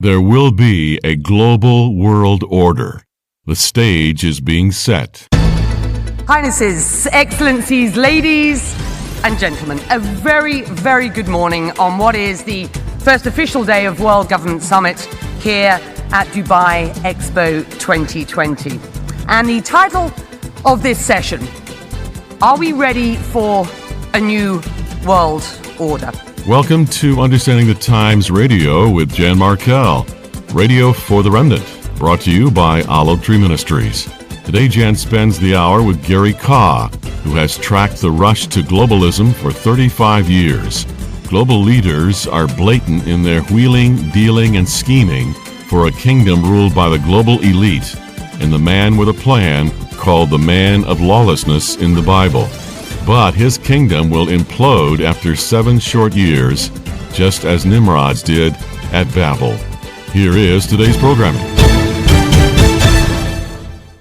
There will be a global world order. The stage is being set. Highnesses, Excellencies, ladies and gentlemen, a very, very good morning on what is the first official day of World Government Summit here at Dubai Expo 2020. And the title of this session, Are we ready for a new world order? Welcome to Understanding the Times Radio with Jan Markell, Radio for the Remnant, brought to you by Olive Tree Ministries. Today, Jan spends the hour with Gary Kaw, who has tracked the rush to globalism for 35 years. Global leaders are blatant in their wheeling, dealing, and scheming for a kingdom ruled by the global elite and the man with a plan called the man of lawlessness in the Bible. But his kingdom will implode after 7 short years, just as Nimrod's did at Babel. Here is today's programming.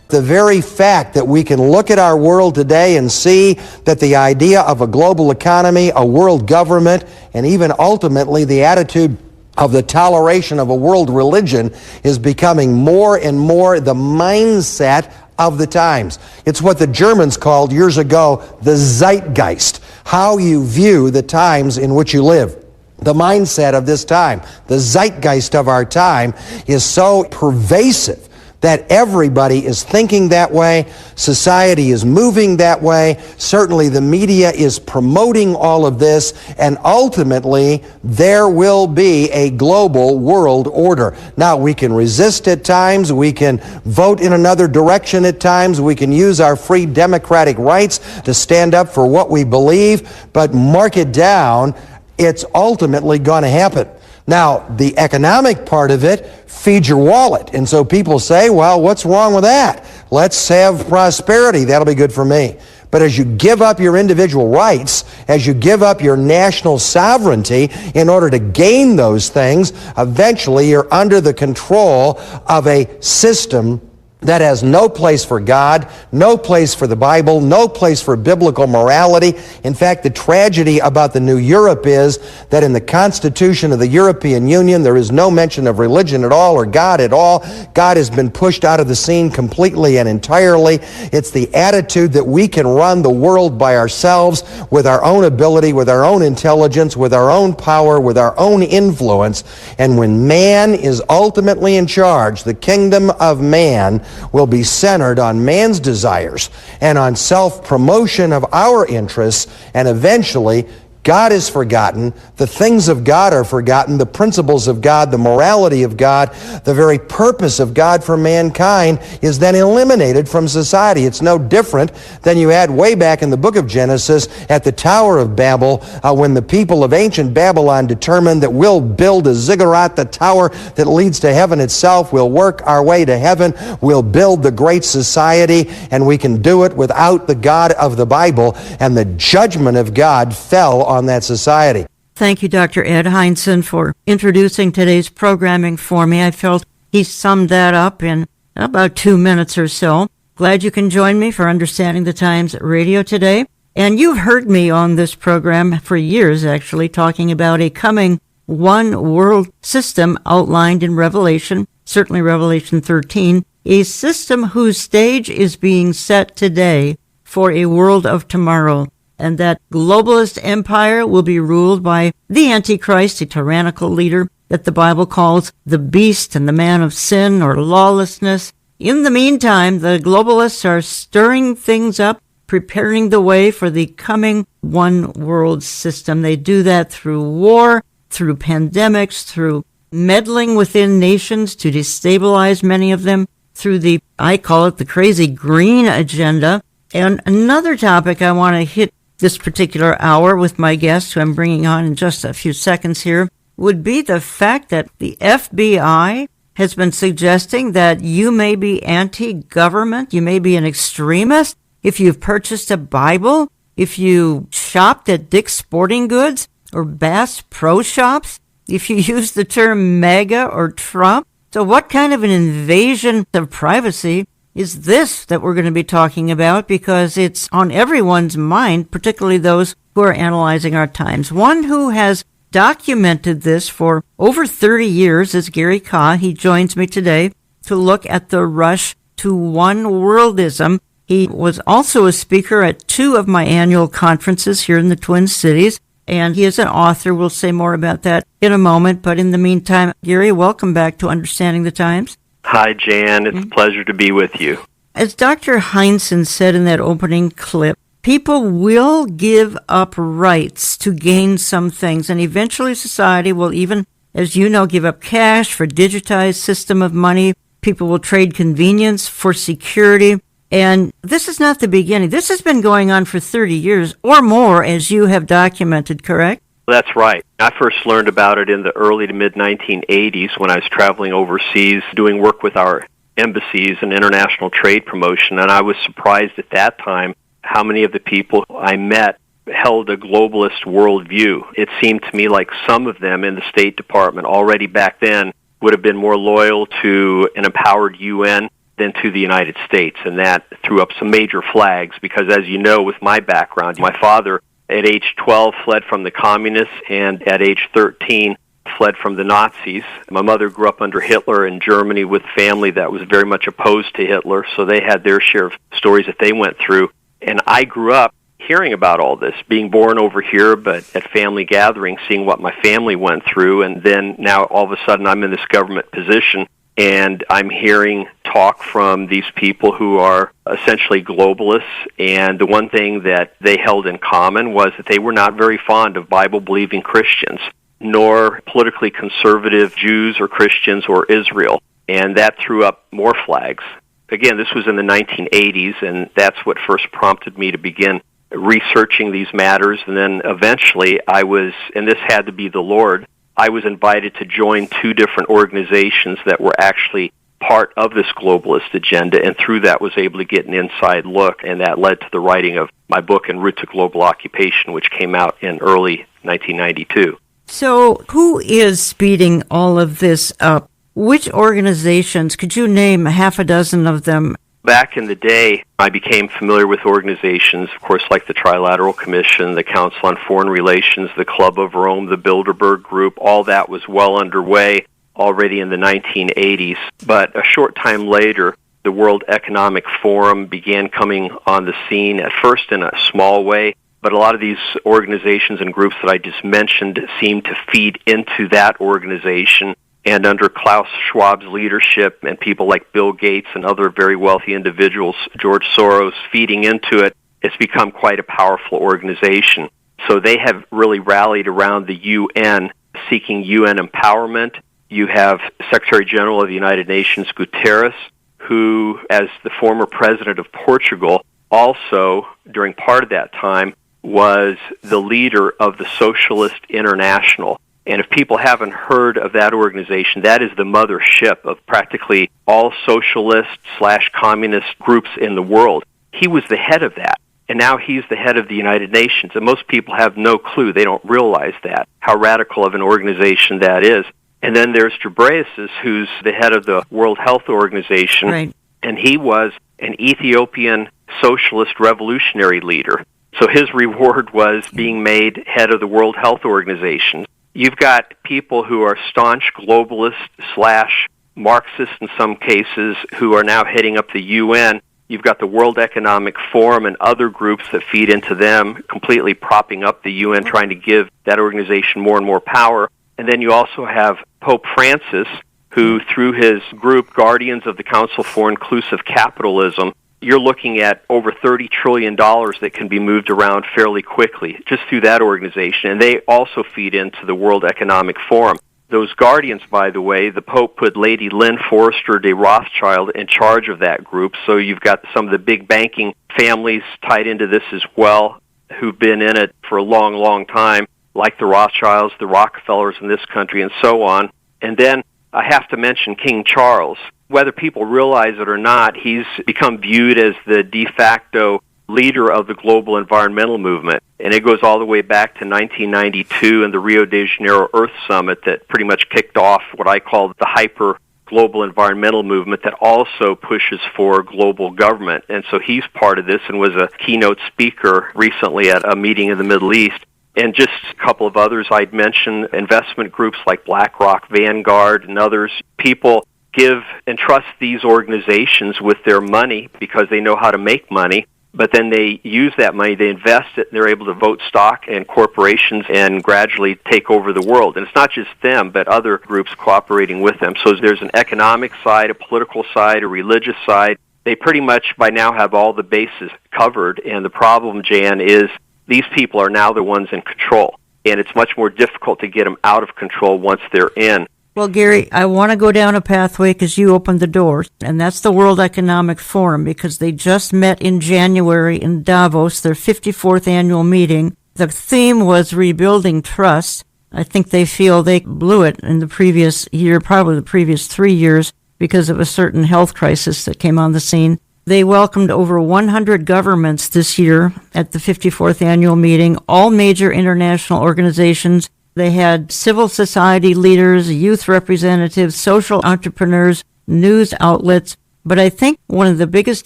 The very fact that we can look at our world today and see that the idea of a global economy, a world government, and even ultimately the attitude of the toleration of a world religion is becoming more and more the mindset of the times. It's what the Germans called years ago the zeitgeist, how you view the times in which you live. The mindset of this time, the zeitgeist of our time, is so pervasive that everybody is thinking that way, society is moving that way, certainly the media is promoting all of this, and ultimately there will be a global world order. Now, we can resist at times, we can vote in another direction at times, we can use our free democratic rights to stand up for what we believe, but mark it down, it's ultimately going to happen. Now, the economic part of it feeds your wallet. And so people say, well, what's wrong with that? Let's have prosperity. That'll be good for me. But as you give up your individual rights, as you give up your national sovereignty in order to gain those things, eventually you're under the control of a system that has no place for God, no place for the Bible, no place for biblical morality. In fact, the tragedy about the new Europe is that in the Constitution of the European Union, there is no mention of religion at all or God at all. God has been pushed out of the scene completely and entirely. It's the attitude that we can run the world by ourselves with our own ability, with our own intelligence, with our own power, with our own influence. And when man is ultimately in charge, the kingdom of man will be centered on man's desires and on self-promotion of our interests, and eventually God is forgotten, the things of God are forgotten, the principles of God, the morality of God, the very purpose of God for mankind is then eliminated from society. It's no different than you had way back in the book of Genesis at the Tower of Babel when the people of ancient Babylon determined that we'll build a ziggurat, the tower that leads to heaven itself, we'll work our way to heaven, we'll build the great society, and we can do it without the God of the Bible, and the judgment of God fell on that society. Thank you, Dr. Ed Heinzen, for introducing today's programming for me. I felt he summed that up in about 2 minutes or so. Glad you can join me for Understanding the Times Radio today. And you've heard me on this program for years, actually, talking about a coming one world system outlined in Revelation, certainly Revelation 13, a system whose stage is being set today for a world of tomorrow. And that globalist empire will be ruled by the Antichrist, a tyrannical leader that the Bible calls the beast and the man of sin or lawlessness. In the meantime, the globalists are stirring things up, preparing the way for the coming one world system. They do that through war, through pandemics, through meddling within nations to destabilize many of them, through the, I call it the crazy green agenda. And another topic I want to hit this particular hour with my guest, who I'm bringing on in just a few seconds here, would be the fact that the FBI has been suggesting that you may be anti-government, you may be an extremist if you've purchased a Bible, if you shopped at Dick's Sporting Goods or Bass Pro Shops, if you use the term MAGA or Trump. So what kind of an invasion of privacy is this that we're going to be talking about, because it's on everyone's mind, particularly those who are analyzing our times. One who has documented this for over 30 years as Gary Kaw. He joins me today to look at the rush to one-worldism. He was also a speaker at 2 of my annual conferences here in the Twin Cities, and he is an author. We'll say more about that in a moment, but in the meantime, Gary, welcome back to Understanding the Times. Hi, Jan. It's a pleasure to be with you. As Dr. Heinzen said in that opening clip, people will give up rights to gain some things, and eventually society will even, as you know, give up cash for digitized system of money. People will trade convenience for security. And this is not the beginning. This has been going on for 30 years or more, as you have documented, correct? That's right. I first learned about it in the early to mid-1980s when I was traveling overseas doing work with our embassies and international trade promotion, and I was surprised at that time how many of the people I met held a globalist worldview. It seemed to me like some of them in the State Department already back then would have been more loyal to an empowered UN than to the United States, and that threw up some major flags because, as you know, with my background, my father at age 12 fled from the communists, and at age 13 fled from the Nazis. My mother grew up under Hitler in Germany with family that was very much opposed to Hitler, so they had their share of stories that they went through. And I grew up hearing about all this, being born over here, but at family gatherings, seeing what my family went through, and then now all of a sudden I'm in this government position, and I'm hearing talk from these people who are essentially globalists, and the one thing that they held in common was that they were not very fond of Bible-believing Christians, nor politically conservative Jews or Christians or Israel, and that threw up more flags. Again, this was in the 1980s, and that's what first prompted me to begin researching these matters, and then eventually I was, and this had to be the Lord, I was invited to join 2 different organizations that were actually part of this globalist agenda, and through that was able to get an inside look, and that led to the writing of my book, En Route to Global Occupation, which came out in early 1992. So who is speeding all of this up? Which organizations, could you name half a dozen of them? Back in the day, I became familiar with organizations, of course, like the Trilateral Commission, the Council on Foreign Relations, the Club of Rome, the Bilderberg Group. All that was well underway already in the 1980s. But a short time later, the World Economic Forum began coming on the scene, at first in a small way, but a lot of these organizations and groups that I just mentioned seemed to feed into that organization. And under Klaus Schwab's leadership and people like Bill Gates and other very wealthy individuals, George Soros, feeding into it, it's become quite a powerful organization. So they have really rallied around the UN, seeking UN empowerment. You have Secretary General of the United Nations, Guterres, who, as the former president of Portugal, also, during part of that time, was the leader of the Socialist International. And if people haven't heard of that organization, that is the mothership of practically all socialist/communist groups in the world. He was the head of that, and now he's the head of the United Nations. And most people have no clue. They don't realize that, how radical of an organization that is. And then there's Ghebreyesus, who's the head of the World Health Organization, right. And he was an Ethiopian socialist revolutionary leader. So his reward was being made head of the World Health Organization. You've got people who are staunch globalists/Marxists in some cases who are now heading up the UN. You've got the World Economic Forum and other groups that feed into them, completely propping up the UN, trying to give that organization more and more power. And then you also have Pope Francis, who through his group, Guardians of the Council for Inclusive Capitalism, you're looking at over $30 trillion that can be moved around fairly quickly just through that organization. And they also feed into the World Economic Forum. Those Guardians, by the way, the Pope put Lady Lynn Forrester de Rothschild in charge of that group. So you've got some of the big banking families tied into this as well, who've been in it for a long, long time, like the Rothschilds, the Rockefellers in this country, and so on. And then I have to mention King Charles. Whether people realize it or not, he's become viewed as the de facto leader of the global environmental movement. And it goes all the way back to 1992 and the Rio de Janeiro Earth Summit that pretty much kicked off what I call the hyper-global environmental movement that also pushes for global government. And so he's part of this and was a keynote speaker recently at a meeting in the Middle East. And just a couple of others I'd mention, investment groups like BlackRock, Vanguard, and others. People give and trust these organizations with their money because they know how to make money, but then they use that money, they invest it, and they're able to vote stock in corporations and gradually take over the world. And it's not just them, but other groups cooperating with them. So there's an economic side, a political side, a religious side. They pretty much by now have all the bases covered, and the problem, Jan, is these people are now the ones in control, and it's much more difficult to get them out of control once they're in. Well, Gary, I want to go down a pathway because you opened the doors, and that's the World Economic Forum, because they just met in January in Davos, their 54th annual meeting. The theme was rebuilding trust. I think they feel they blew it in the previous year, probably the previous 3 years, because of a certain health crisis that came on the scene. They welcomed over 100 governments this year at the 54th annual meeting, all major international organizations. They had civil society leaders, youth representatives, social entrepreneurs, news outlets. But I think one of the biggest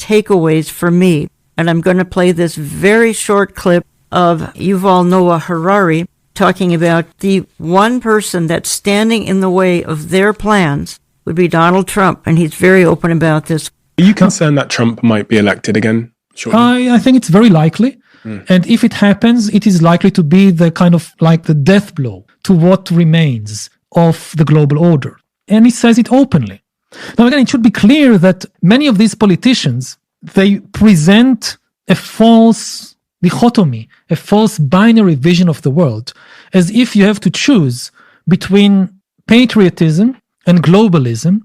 takeaways for me, and I'm going to play this very short clip of Yuval Noah Harari talking about the one person that's standing in the way of their plans would be Donald Trump, and he's very open about this. Are you concerned that Trump might be elected again shortly? I think it's very likely. And if it happens, it is likely to be the kind of like the death blow to what remains of the global order. And he says it openly. Now, again, it should be clear that many of these politicians, they present a false dichotomy, a false binary vision of the world, as if you have to choose between patriotism and globalism,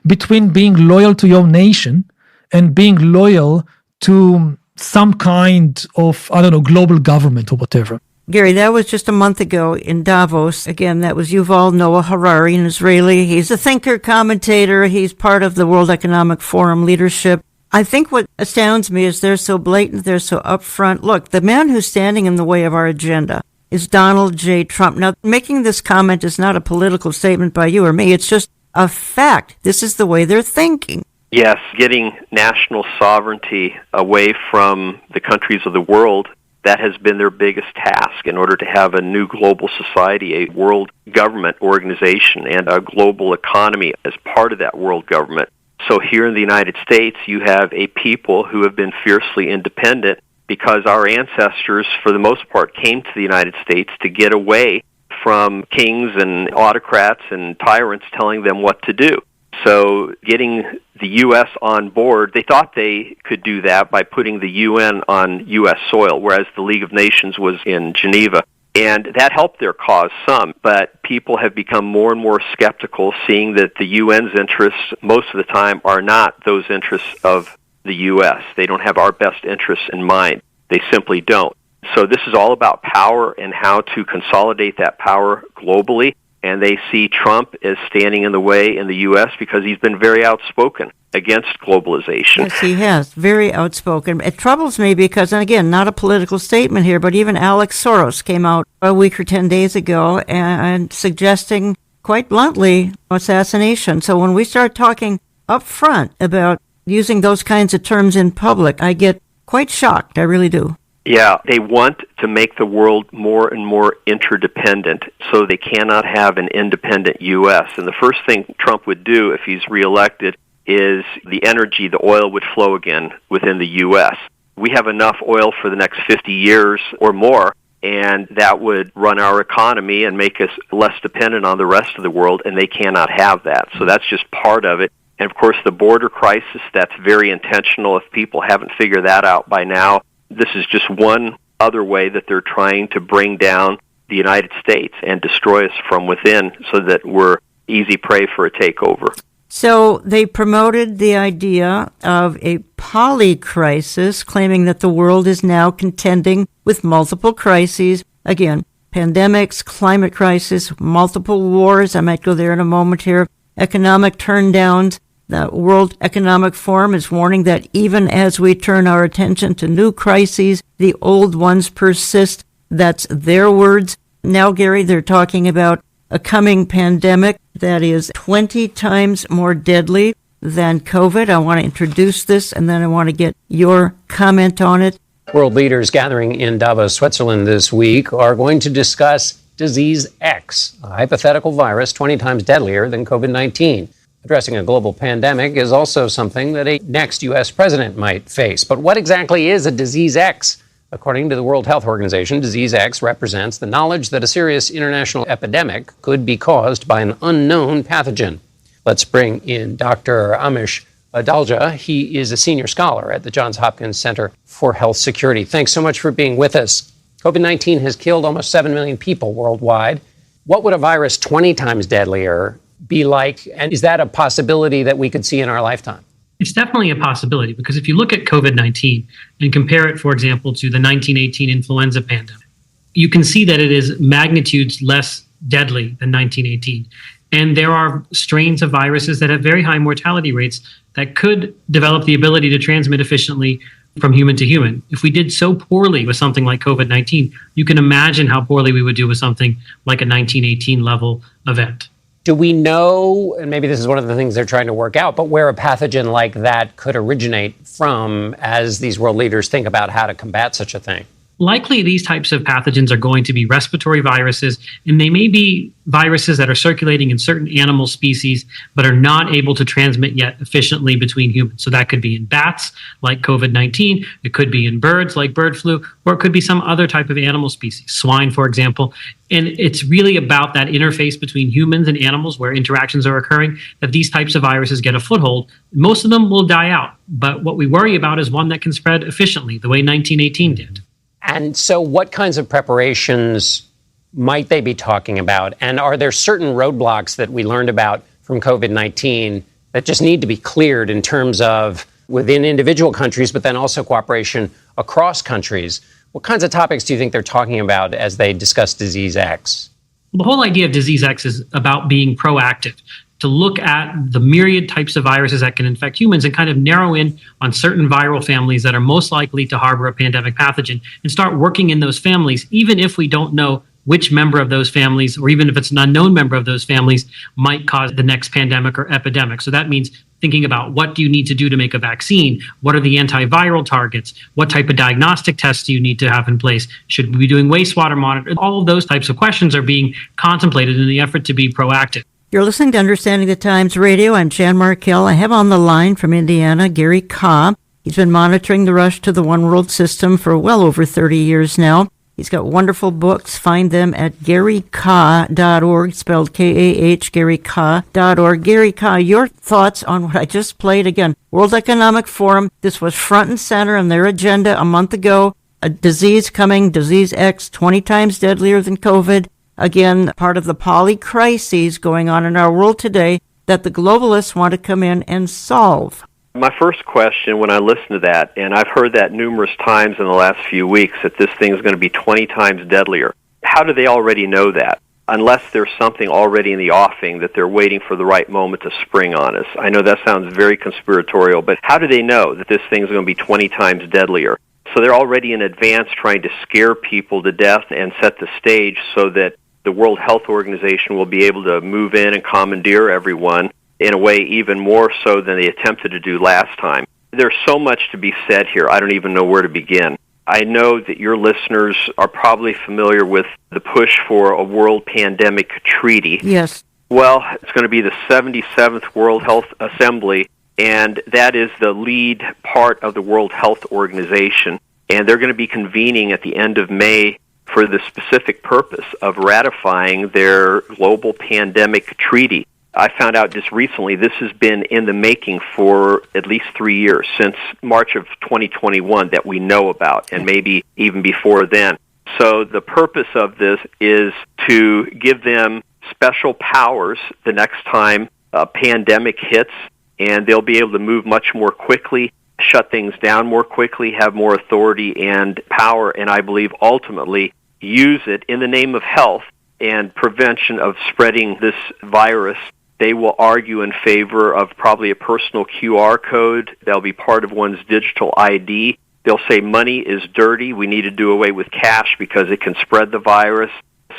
between being loyal to your nation and being loyal to some kind of, global government or whatever. Gary, that was just a month ago in Davos. Again, that was Yuval Noah Harari, an Israeli. He's a thinker, commentator. He's part of the World Economic Forum leadership. I think what astounds me is they're so blatant, they're so upfront. Look, the man who's standing in the way of our agenda is Donald J. Trump. Now, making this comment is not a political statement by you or me. It's just a fact. This is the way they're thinking. Yes, getting national sovereignty away from the countries of the world, that has been their biggest task in order to have a new global society, a world government organization, and a global economy as part of that world government. So here in the United States, you have a people who have been fiercely independent because our ancestors, for the most part, came to the United States to get away from kings and autocrats and tyrants telling them what to do. So getting the U.S. on board, they thought they could do that by putting the UN on U.S. soil, whereas the League of Nations was in Geneva. And that helped their cause some, but people have become more and more skeptical, seeing that the UN's interests most of the time are not those interests of the U.S. They don't have our best interests in mind. They simply don't. So this is all about power and how to consolidate that power globally. And they see Trump as standing in the way in the U.S. because he's been very outspoken against globalization. Yes, he has. Very outspoken. It troubles me because, and again, not a political statement here, but even Alex Soros came out a week or 10 days ago and suggesting, quite bluntly, assassination. So when we start talking up front about using those kinds of terms in public, I get quite shocked. I really do. Yeah, they want to make the world more and more interdependent, so they cannot have an independent U.S. And the first thing Trump would do if he's reelected is the energy, the oil would flow again within the U.S. We have enough oil for the next 50 years or more, and that would run our economy and make us less dependent on the rest of the world, and they cannot have that. So that's just part of it. And, of course, the border crisis, that's very intentional. If people haven't figured that out by now, this is just one other way that they're trying to bring down the United States and destroy us from within so that we're easy prey for a takeover. So they promoted the idea of a polycrisis, claiming that the world is now contending with multiple crises. Again, pandemics, climate crisis, multiple wars. I might go there in a moment here. Economic turndowns. The World Economic Forum is warning that even as we turn our attention to new crises, the old ones persist. That's their words. Now, Gary, they're talking about a coming pandemic that is 20 times more deadly than COVID. I want to introduce this, and then I want to get your comment on it. World leaders gathering in Davos, Switzerland this week are going to discuss Disease X, a hypothetical virus 20 times deadlier than COVID-19. Addressing a global pandemic is also something that a next U.S. president might face. But what exactly is a Disease X? According to the World Health Organization, Disease X represents the knowledge that a serious international epidemic could be caused by an unknown pathogen. Let's bring in Dr. Amish Adalja. He is a senior scholar at the Johns Hopkins Center for Health Security. Thanks so much for being with us. COVID-19 has killed almost 7 million people worldwide. What would a virus 20 times deadlier be like? And is that a possibility that we could see in our lifetime? It's definitely a possibility, because if you look at COVID-19 and compare it, for example, to the 1918 influenza pandemic, you can see that it is magnitudes less deadly than 1918. And there are strains of viruses that have very high mortality rates that could develop the ability to transmit efficiently from human to human. If we did so poorly with something like COVID-19, you can imagine how poorly we would do with something like a 1918 level event. Do we know, and maybe this is one of the things they're trying to work out, but where a pathogen like that could originate from as these world leaders think about how to combat such a thing? Likely these types of pathogens are going to be respiratory viruses, and they may be viruses that are circulating in certain animal species but are not able to transmit yet efficiently between humans. So that could be in bats, like COVID-19, it could be in birds, like bird flu, or it could be some other type of animal species, swine, for example. And it's really about that interface between humans and animals where interactions are occurring that these types of viruses get a foothold. Most of them will die out, but what we worry about is one that can spread efficiently, the way 1918 did. And so what kinds of preparations might they be talking about? And are there certain roadblocks that we learned about from COVID-19 that just need to be cleared in terms of within individual countries, but then also cooperation across countries? What kinds of topics do you think they're talking about as they discuss Disease X? The whole idea of Disease X is about being proactive, to look at the myriad types of viruses that can infect humans and kind of narrow in on certain viral families that are most likely to harbor a pandemic pathogen and start working in those families, even if we don't know which member of those families, or even if it's an unknown member of those families, might cause the next pandemic or epidemic. So that means thinking about what do you need to do to make a vaccine? What are the antiviral targets? What type of diagnostic tests do you need to have in place? Should we be doing wastewater monitoring? All of those types of questions are being contemplated in the effort to be proactive. You're listening to Understanding the Times Radio. I'm Jan Markell. I have on the line from Indiana, Gary Kah. He's been monitoring the rush to the one world system for well over 30 years now. He's got wonderful books. Find them at GaryKah.org, spelled K-A-H, GaryKah.org. Gary Kah, your thoughts on what I just played again. World Economic Forum. This was front and center on their agenda a month ago. A disease coming, Disease X, 20 times deadlier than COVID. Again, part of the polycrises going on in our world today that the globalists want to come in and solve. My first question when I listen to that, and I've heard that numerous times in the last few weeks, that this thing is going to be 20 times deadlier. How do they already know that? Unless there's something already in the offing that they're waiting for the right moment to spring on us. I know that sounds very conspiratorial, but how do they know that this thing is going to be 20 times deadlier? So they're already in advance trying to scare people to death and set the stage so that the World Health Organization will be able to move in and commandeer everyone in a way even more so than they attempted to do last time. There's so much to be said here, I don't even know where to begin. I know that your listeners are probably familiar with the push for a World Pandemic Treaty. Yes. Well, it's going to be the 77th World Health Assembly, and that is the lead part of the World Health Organization. And they're going to be convening at the end of May for the specific purpose of ratifying their global pandemic treaty. I found out just recently this has been in the making for at least 3 years, since March of 2021 that we know about, and maybe even before then. So the purpose of this is to give them special powers the next time a pandemic hits, and they'll be able to move much more quickly, shut things down more quickly, have more authority and power, and I believe ultimately use it in the name of health and prevention of spreading this virus. They will argue in favor of probably a personal QR code. That'll be part of one's digital ID. They'll say money is dirty. We need to do away with cash because it can spread the virus.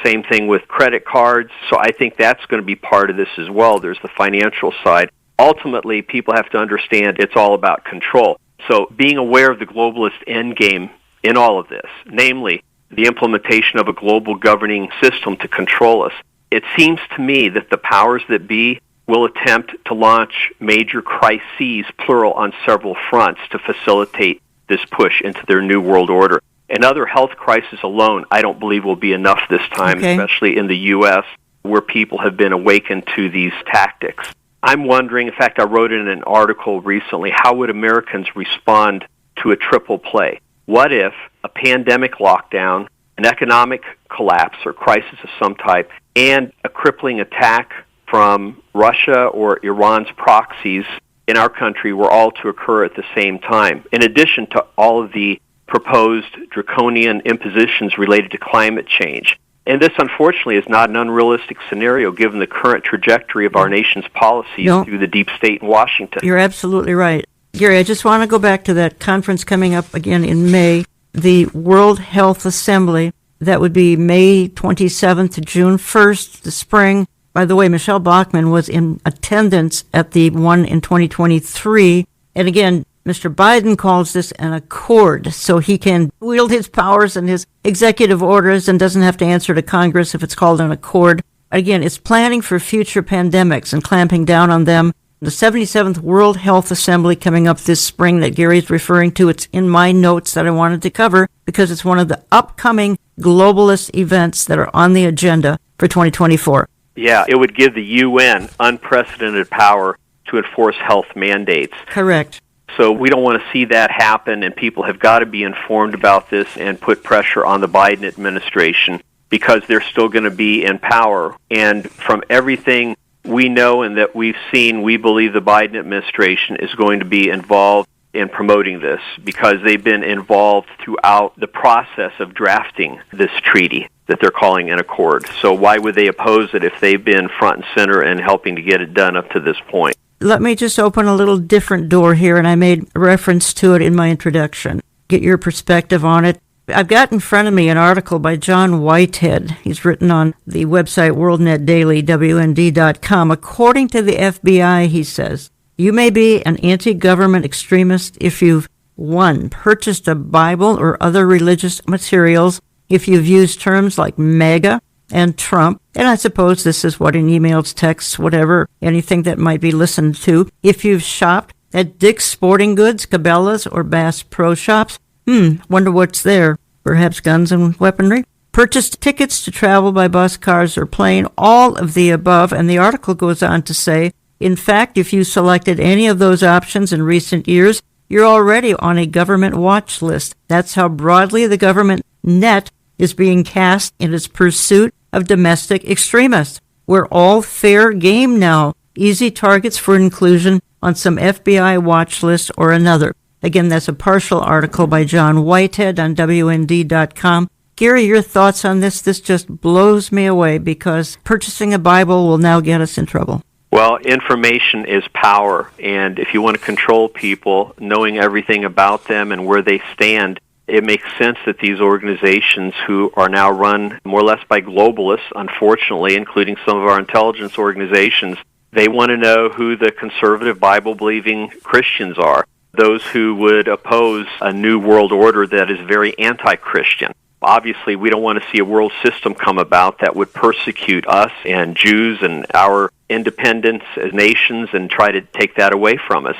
Same thing with credit cards. So I think that's going to be part of this as well. There's the financial side. Ultimately, people have to understand it's all about control. So being aware of the globalist endgame in all of this, namely the implementation of a global governing system to control us. It seems to me that the powers that be will attempt to launch major crises, plural, on several fronts to facilitate this push into their new world order. Another health crisis alone, I don't believe will be enough this time, especially in the U.S., where people have been awakened to these tactics. I'm wondering, in fact, I wrote in an article recently, how would Americans respond to a triple play? What if a pandemic lockdown, an economic collapse or crisis of some type, and a crippling attack from Russia or Iran's proxies in our country were all to occur at the same time, in addition to all of the proposed draconian impositions related to climate change? And this, unfortunately, is not an unrealistic scenario given the current trajectory of our nation's policies through the deep state in Washington. You're absolutely right. Gary, I just want to go back to that conference coming up again in May, the World Health Assembly. That would be May 27th to June 1st, the spring. By the way, Michelle Bachmann was in attendance at the one in 2023. And again, Mr. Biden calls this an accord, so he can wield his powers and his executive orders and doesn't have to answer to Congress if it's called an accord. Again, it's planning for future pandemics and clamping down on them. The 77th World Health Assembly coming up this spring that Gary's referring to, it's in my notes that I wanted to cover because it's one of the upcoming globalist events that are on the agenda for 2024. Yeah, it would give the UN unprecedented power to enforce health mandates. Correct. So we don't want to see that happen, and people have got to be informed about this and put pressure on the Biden administration because they're still going to be in power. And from everything we know and that we've seen, we believe the Biden administration is going to be involved in promoting this because they've been involved throughout the process of drafting this treaty that they're calling an accord. So why would they oppose it if they've been front and center and helping to get it done up to this point? Let me just open a little different door here, and I made reference to it in my introduction. Get your perspective on it. I've got in front of me an article by John Whitehead. He's written on the website WorldNet Daily, WND.com. According to the FBI, he says, you may be an anti-government extremist if you've, 1, purchased a Bible or other religious materials, if you've used terms like MAGA and Trump, and I suppose this is what in emails, texts, whatever, anything that might be listened to. If you've shopped at Dick's Sporting Goods, Cabela's, or Bass Pro Shops, wonder what's there. Perhaps guns and weaponry? Purchased tickets to travel by bus, cars, or plane, all of the above, and the article goes on to say, in fact, if you selected any of those options in recent years, you're already on a government watch list. That's how broadly the government net is being cast in its pursuit of domestic extremists. We're all fair game now, easy targets for inclusion on some FBI watch list or another. Again, that's a partial article by John Whitehead on WND.com. Gary, your thoughts on this? This just blows me away because purchasing a Bible will now get us in trouble. Well, information is power, and if you want to control people, knowing everything about them and where they stand, it makes sense that these organizations who are now run more or less by globalists, unfortunately, including some of our intelligence organizations, they want to know who the conservative Bible-believing Christians are, those who would oppose a new world order that is very anti-Christian. Obviously, we don't want to see a world system come about that would persecute us and Jews and our independence as nations and try to take that away from us.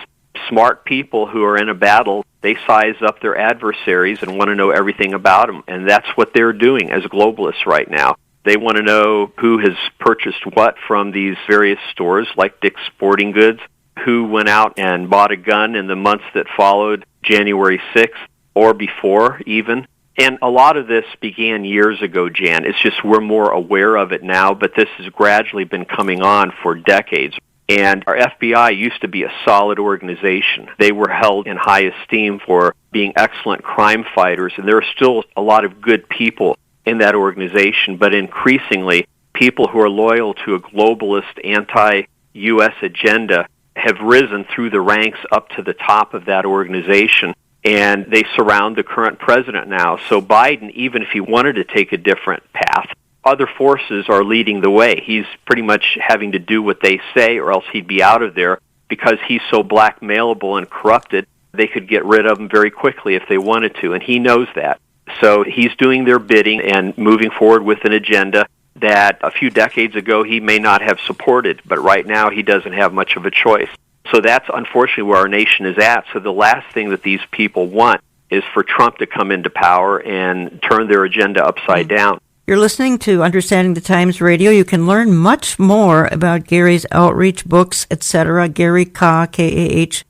Smart people who are in a battle, they size up their adversaries and want to know everything about them, and that's what they're doing as globalists right now. They want to know who has purchased what from these various stores like Dick's Sporting Goods, who went out and bought a gun in the months that followed January 6th or before even. And a lot of this began years ago, Jan. It's just we're more aware of it now, but this has gradually been coming on for decades. And our FBI used to be a solid organization. They were held in high esteem for being excellent crime fighters, and there are still a lot of good people in that organization, but increasingly people who are loyal to a globalist anti-U.S. agenda have risen through the ranks up to the top of that organization, and they surround the current president now. So Biden, even if he wanted to take a different path, other forces are leading the way. He's pretty much having to do what they say or else he'd be out of there because he's so blackmailable and corrupted. they could get rid of them very quickly if they wanted to, and he knows that. So he's doing their bidding and moving forward with an agenda that a few decades ago he may not have supported, but right now he doesn't have much of a choice. So that's unfortunately where our nation is at. So the last thing that these people want is for Trump to come into power and turn their agenda upside down. You're listening to Understanding the Times Radio. You can learn much more about Gary's outreach, books, etc. GaryKah.org.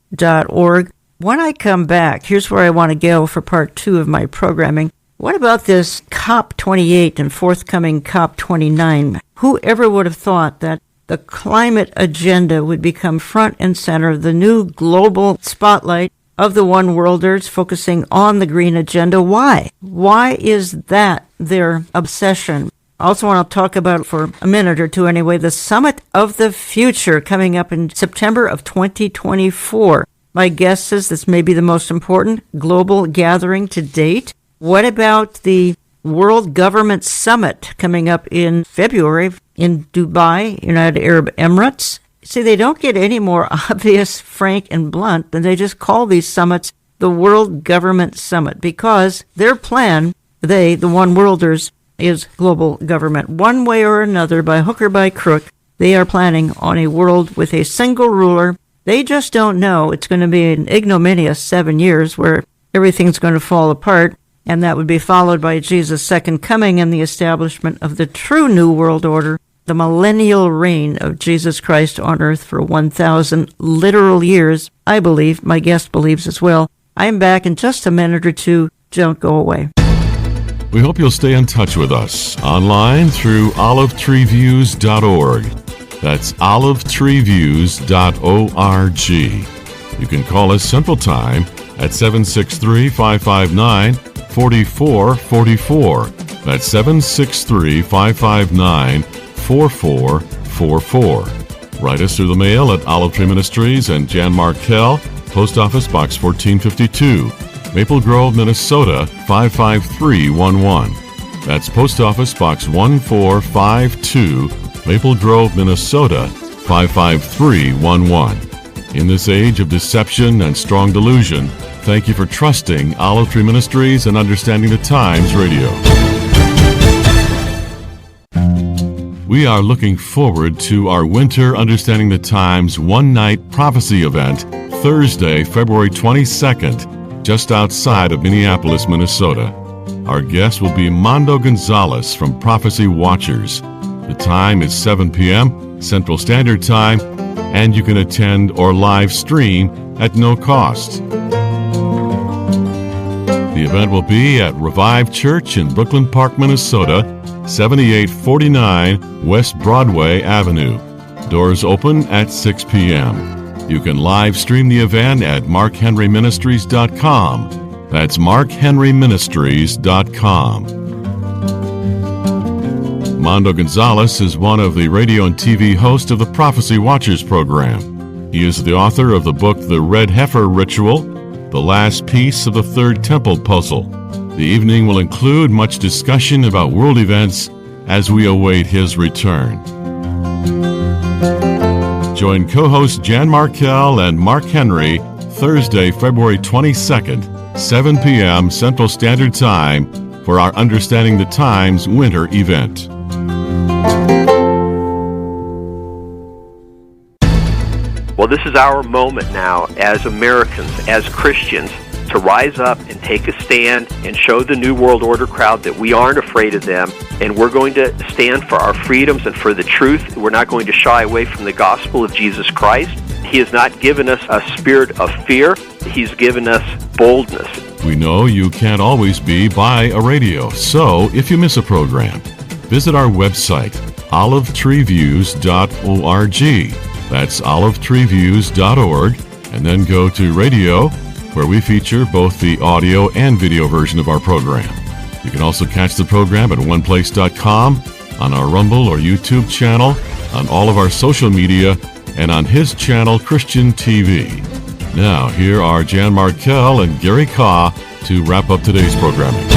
When I come back, here's where I want to go for part 2 of my programming. What about this COP28 and forthcoming COP29? Whoever would have thought that the climate agenda would become front and center of the new global spotlight of the One Worlders, focusing on the green agenda? Why? Why is that their obsession? I also want to talk about, for a minute or two anyway, the Summit of the Future coming up in September of 2024. My guess says this may be the most important global gathering to date. What about the World Government Summit coming up in February in Dubai, United Arab Emirates? See, they don't get any more obvious, frank, and blunt than they just call these summits the World Government Summit, because their plan, the One Worlders, is global government. One way or another, by hook or by crook, they are planning on a world with a single ruler. They just don't know. It's going to be an ignominious 7 years where everything's going to fall apart, and that would be followed by Jesus' second coming and the establishment of the true New World Order, the millennial reign of Jesus Christ on earth for 1,000 literal years. I believe, my guest believes as well. I'm back in just a minute or two. Don't go away. We hope you'll stay in touch with us online through olivetreeviews.org. That's olivetreeviews.org. You can call us Central Time at 763-559-4444. That's 763-559-4444. Write us through the mail at Olive Tree Ministries and Jan Markell, Post Office Box 1452, Maple Grove, Minnesota 55311. That's Post Office Box 1452, Maple Grove, Minnesota 55311. In this age of deception and strong delusion, thank you for trusting Olive Tree Ministries and Understanding the Times Radio. We are looking forward to our winter Understanding the Times one-night prophecy event, Thursday, February 22nd, just outside of Minneapolis, Minnesota. Our guest will be Mondo Gonzalez from Prophecy Watchers. The time is 7 p.m. Central Standard Time, and you can attend or live stream at no cost. The event will be at Revive Church in Brooklyn Park, Minnesota, 7849 West Broadway Avenue. Doors open at 6 p.m. You can live stream the event at markhenryministries.com. That's markhenryministries.com. Mondo Gonzalez is one of the radio and TV hosts of the Prophecy Watchers program. He is the author of the book The Red Heifer Ritual, the last piece of the Third Temple Puzzle. The evening will include much discussion about world events as we await his return. Join co-hosts Jan Markell and Mark Henry Thursday, February 22nd, 7 p.m. Central Standard Time for our Understanding the Times winter event. Well, this is our moment now as Americans, as Christians, to rise up and take a stand and show the New World Order crowd that we aren't afraid of them, and we're going to stand for our freedoms and for the truth. We're not going to shy away from the gospel of Jesus Christ. He has not given us a spirit of fear. He's given us boldness. We know you can't always be by a radio, so if you miss a program, visit our website, olivetreeviews.org. That's olivetreeviews.org, and then go to radio, where we feature both the audio and video version of our program. You can also catch the program at oneplace.com, on our Rumble or YouTube channel, on all of our social media, and on his channel, Christian TV. Now, here are Jan Markell and Gary Kah to wrap up today's programming.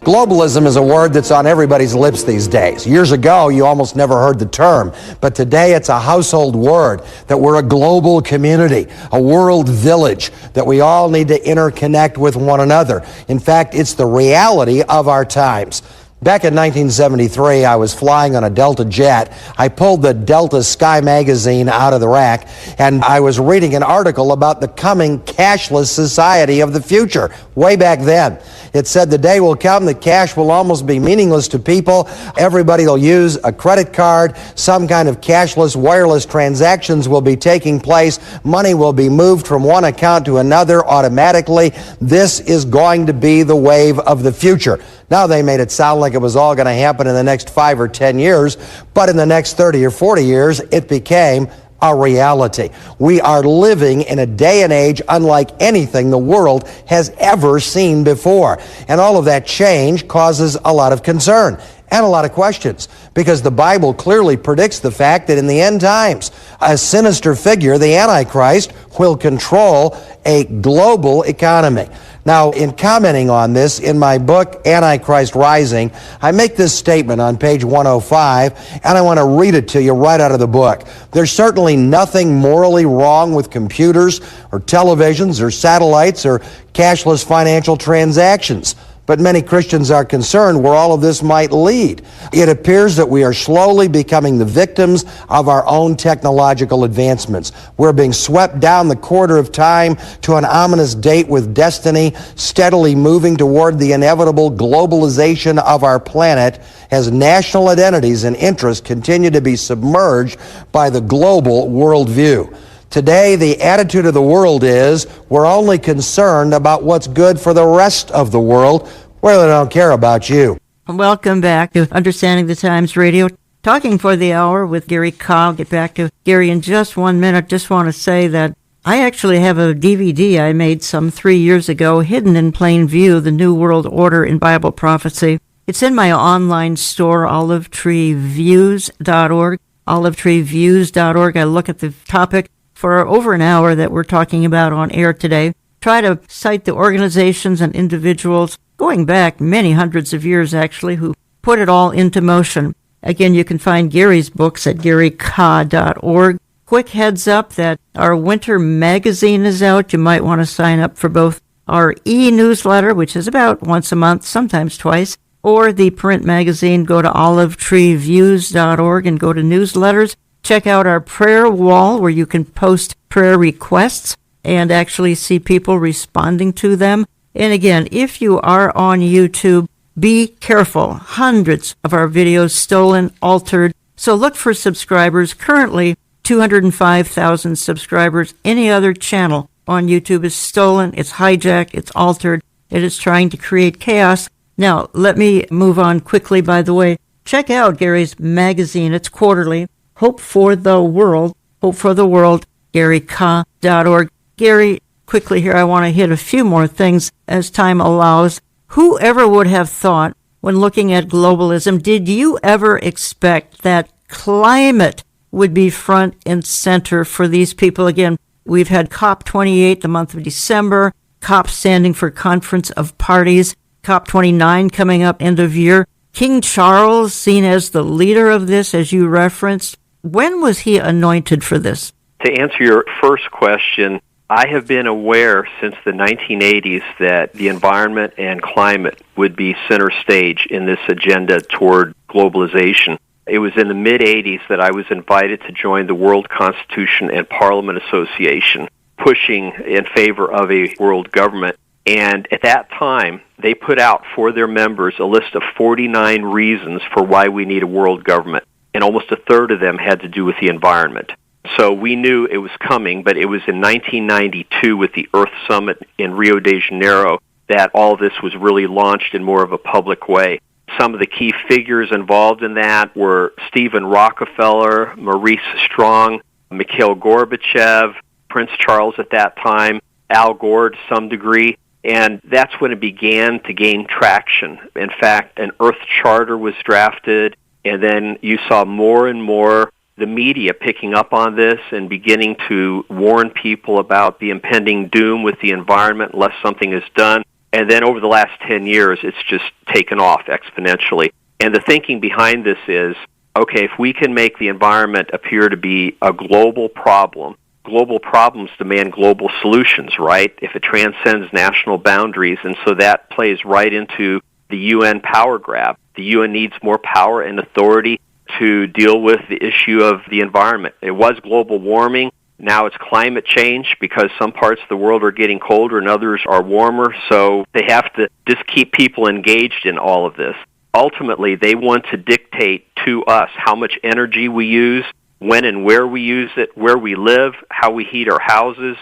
Globalism is a word that's on everybody's lips these days. Years ago, you almost never heard the term, but today it's a household word, that we're a global community, a world village, that we all need to interconnect with one another. In fact, it's the reality of our times. Back in 1973, I was flying on a Delta jet. I pulled the Delta Sky magazine out of the rack, and I was reading an article about the coming cashless society of the future, way back then. It said the day will come that cash will almost be meaningless to people. Everybody will use a credit card. Some kind of cashless wireless transactions will be taking place. Money will be moved from one account to another automatically. This is going to be the wave of the future. Now they made it sound like it was all going to happen in the next 5 or 10 years, but in the next 30 or 40 years, it became a reality. We are living in a day and age unlike anything the world has ever seen before. And all of that change causes a lot of concern and a lot of questions, because the Bible clearly predicts the fact that in the end times, a sinister figure, the Antichrist, will control a global economy. Now, in commenting on this, in my book, Antichrist Rising, I make this statement on page 105, and I want to read it to you right out of the book. There's certainly nothing morally wrong with computers or televisions or satellites or cashless financial transactions. But many Christians are concerned where all of this might lead. It appears that we are slowly becoming the victims of our own technological advancements. We're being swept down the corridor of time to an ominous date with destiny, steadily moving toward the inevitable globalization of our planet as national identities and interests continue to be submerged by the global worldview. Today, the attitude of the world is we're only concerned about what's good for the rest of the world. We really don't care about you. Welcome back to Understanding the Times Radio. Talking for the hour with Gary Kyle. I'll get back to Gary in just 1 minute. Just want to say that I actually have a DVD I made some 3 years ago, Hidden in Plain View, The New World Order in Bible Prophecy. It's in my online store, olivetreeviews.org, olivetreeviews.org. I look at the topic for over an hour that we're talking about on air today. Try to cite the organizations and individuals going back many hundreds of years, actually, who put it all into motion. Again, you can find Gary's books at garyka.org. Quick heads up that our winter magazine is out. You might want to sign up for both our e-newsletter, which is about once a month, sometimes twice, or the print magazine. Go to olivetreeviews.org and go to newsletters. Check out our prayer wall where you can post prayer requests and actually see people responding to them. And again, if you are on YouTube, be careful. Hundreds of our videos stolen, altered. So look for subscribers. Currently, 205,000 subscribers. Any other channel on YouTube is stolen, it's hijacked, it's altered. It is trying to create chaos. Now, let me move on quickly, by the way. Check out Gary's magazine. It's quarterly. Hope for the World, garyka.org. Gary, quickly here, I want to hit a few more things as time allows. Whoever would have thought, when looking at globalism, did you ever expect that climate would be front and center for these people? Again, we've had COP28 the month of December, COP standing for Conference of Parties, COP29 coming up end of year. King Charles, seen as the leader of this, as you referenced. When was he anointed for this? To answer your first question, I have been aware since the 1980s that the environment and climate would be center stage in this agenda toward globalization. It was in the mid-80s that I was invited to join the World Constitution and Parliament Association, pushing in favor of a world government. And at that time, they put out for their members a list of 49 reasons for why we need a world government. And almost a third of them had to do with the environment. So we knew it was coming, but it was in 1992 with the Earth Summit in Rio de Janeiro that all this was really launched in more of a public way. Some of the key figures involved in that were Stephen Rockefeller, Maurice Strong, Mikhail Gorbachev, Prince Charles at that time, Al Gore to some degree. And that's when it began to gain traction. In fact, an Earth Charter was drafted, and then you saw more and more the media picking up on this and beginning to warn people about the impending doom with the environment unless something is done. And then over the last 10 years, it's just taken off exponentially. And the thinking behind this is, okay, if we can make the environment appear to be a global problem, global problems demand global solutions, right? If it transcends national boundaries, and so that plays right into the UN power grab. The UN needs more power and authority to deal with the issue of the environment. It was global warming. Now it's climate change because some parts of the world are getting colder and others are warmer, so they have to just keep people engaged in all of this. Ultimately, they want to dictate to us how much energy we use, when and where we use it, where we live, how we heat our houses,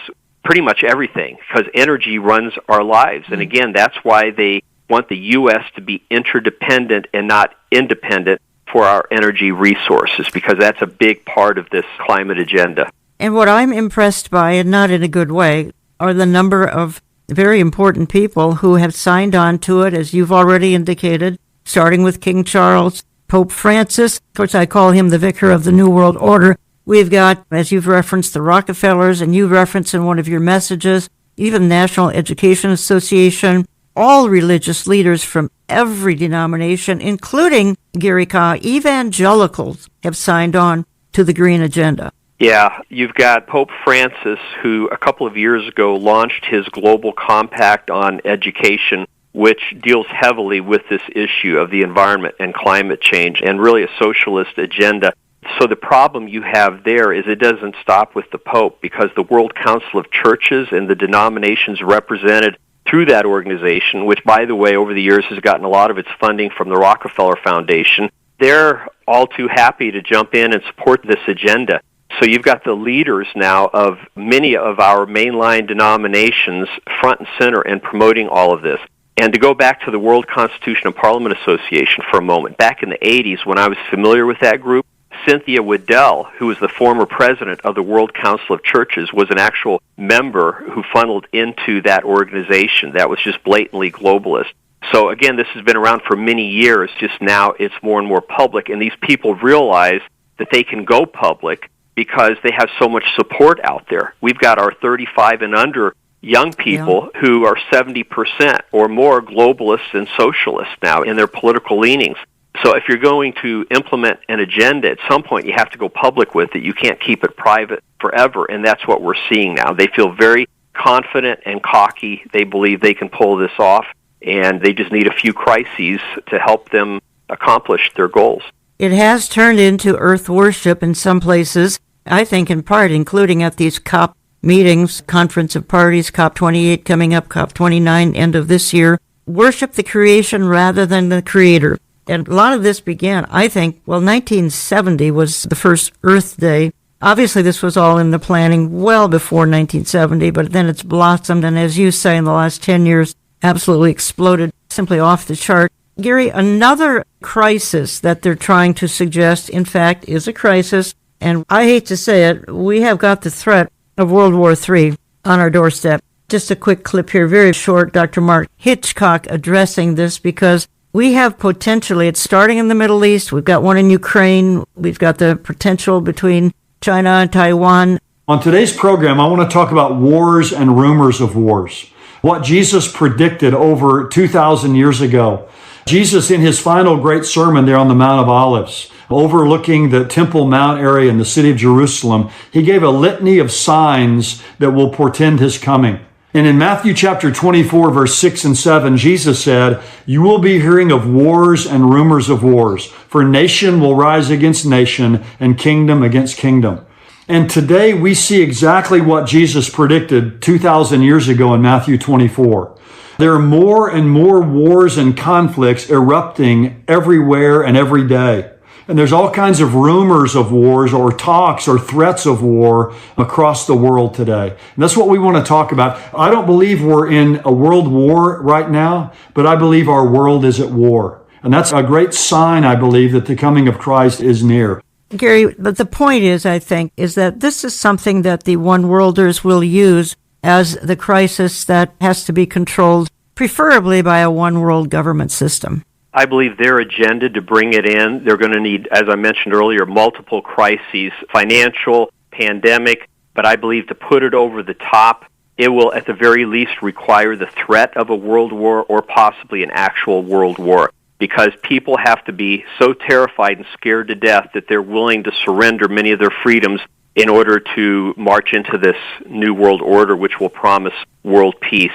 pretty much everything, because energy runs our lives. And again, that's why they want the U.S. to be interdependent and not independent for our energy resources, because that's a big part of this climate agenda. And what I'm impressed by, and not in a good way, are the number of very important people who have signed on to it, as you've already indicated, starting with King Charles, Pope Francis. Of course, I call him the vicar of the New World Order. We've got, as you've referenced, the Rockefellers, and you referenced in one of your messages, even National Education Association, all religious leaders from every denomination, including, Gary Kah, evangelicals have signed on to the Green Agenda. Yeah, you've got Pope Francis, who a couple of years ago launched his Global Compact on Education, which deals heavily with this issue of the environment and climate change, and really a socialist agenda. So the problem you have there is it doesn't stop with the Pope, because the World Council of Churches and the denominations represented through that organization, which, by the way, over the years has gotten a lot of its funding from the Rockefeller Foundation, they're all too happy to jump in and support this agenda. So you've got the leaders now of many of our mainline denominations front and center in promoting all of this. And to go back to the World Constitution and Parliament Association for a moment, back in the 80s when I was familiar with that group, Cynthia Waddell, who was the former president of the World Council of Churches, was an actual member who funneled into that organization that was just blatantly globalist. So again, this has been around for many years, just now it's more and more public, and these people realize that they can go public because they have so much support out there. We've got our 35 and under young people who are 70% or more globalists and socialists now in their political leanings. So if you're going to implement an agenda, at some point you have to go public with it. You can't keep it private forever, and that's what we're seeing now. They feel very confident and cocky. They believe they can pull this off, and they just need a few crises to help them accomplish their goals. It has turned into earth worship in some places, I think in part, including at these COP meetings, Conference of Parties, COP28 coming up, COP29 end of this year. Worship the creation rather than the creator. And a lot of this began, I think, 1970 was the first Earth Day. Obviously, this was all in the planning well before 1970, but then it's blossomed, and as you say, in the last 10 years, absolutely exploded, simply off the chart. Gary, another crisis that they're trying to suggest, in fact, is a crisis, and I hate to say it, we have got the threat of World War III on our doorstep. Just a quick clip here, very short, Dr. Mark Hitchcock addressing this, because we have potentially, it's starting in the Middle East, we've got one in Ukraine, we've got the potential between China and Taiwan. On today's program, I want to talk about wars and rumors of wars. What Jesus predicted over 2,000 years ago. Jesus, in his final great sermon there on the Mount of Olives, overlooking the Temple Mount area in the city of Jerusalem, he gave a litany of signs that will portend his coming. And in Matthew chapter 24, verse 6 and 7, Jesus said, "You will be hearing of wars and rumors of wars, for nation will rise against nation and kingdom against kingdom." And today we see exactly what Jesus predicted 2,000 years ago in Matthew 24. There are more and more wars and conflicts erupting everywhere and every day. And there's all kinds of rumors of wars or talks or threats of war across the world today. And that's what we want to talk about. I don't believe we're in a world war right now, but I believe our world is at war. And that's a great sign, I believe, that the coming of Christ is near. Gary, but the point is, I think, is that this is something that the one-worlders will use as the crisis that has to be controlled, preferably by a one-world government system. I believe their agenda to bring it in, they're going to need, as I mentioned earlier, multiple crises, financial, pandemic, but I believe to put it over the top, it will at the very least require the threat of a world war or possibly an actual world war, because people have to be so terrified and scared to death that they're willing to surrender many of their freedoms in order to march into this new world order, which will promise world peace.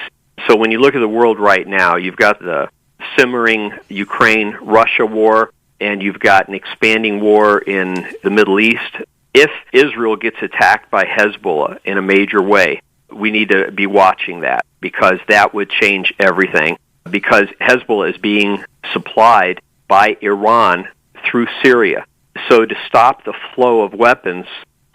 So when you look at the world right now, you've got the simmering Ukraine-Russia war, and you've got an expanding war in the Middle East. If Israel gets attacked by Hezbollah in a major way, we need to be watching that, because that would change everything, because Hezbollah is being supplied by Iran through Syria. So to stop the flow of weapons